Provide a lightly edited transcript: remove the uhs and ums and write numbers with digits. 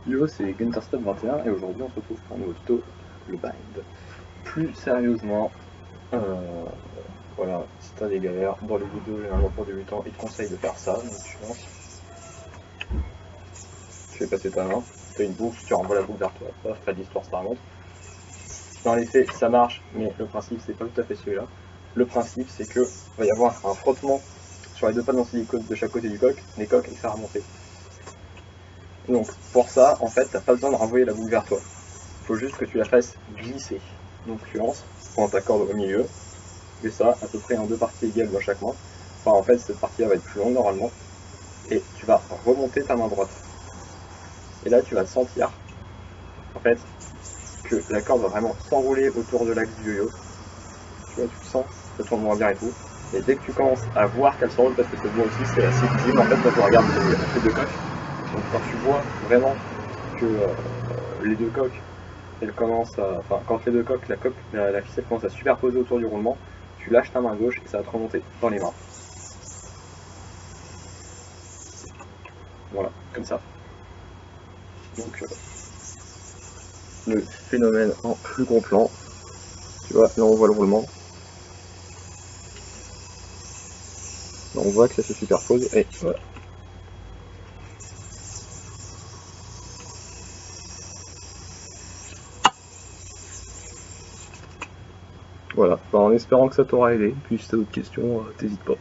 Yo, c'est GunterStop21 et aujourd'hui on se retrouve pour un nouveau tuto, le bind. Plus sérieusement, voilà, si t'as des galères dans les vidéos, généralement pour débutants, ils te conseillent de faire ça. Donc tu lances, tu fais passer ta main, tu as une boucle, tu renvoies la boucle vers toi, paf, pas d'histoire, ça remonte. Dans les faits, ça marche, mais le principe c'est pas tout à fait celui-là. Le principe c'est que va y avoir un frottement sur les deux panneaux en silicone de chaque côté du coq, des coques, et ça remonter. Donc pour ça, en fait, t'as pas besoin de renvoyer la boucle vers toi. Il faut juste que tu la fasses glisser. Donc tu lances, tu prends ta corde au milieu, et ça à peu près en deux parties égales dans chaque main. Enfin en fait cette partie-là va être plus longue normalement. Et tu vas remonter ta main droite. Et là tu vas sentir en fait que la corde va vraiment s'enrouler autour de l'axe du yo-yo. Tu vois, tu le sens, ça tourne moins bien et tout. Et dès que tu commences à voir qu'elle s'enroule, parce que ce bois aussi c'est assez visible en fait quand tu regardes les deux coques. Donc quand tu vois vraiment que les deux coques elle commence à, enfin, quand les deux coques, la ficelle commence à se superposer autour du roulement, tu lâches ta main gauche et ça va te remonter dans les mains. Voilà, comme ça. Donc le phénomène en plus gros plan, tu vois, là on voit le roulement. Là on voit que ça se superpose et voilà. Voilà, en espérant que ça t'aura aidé, puis si t'as d'autres questions, t'hésites pas.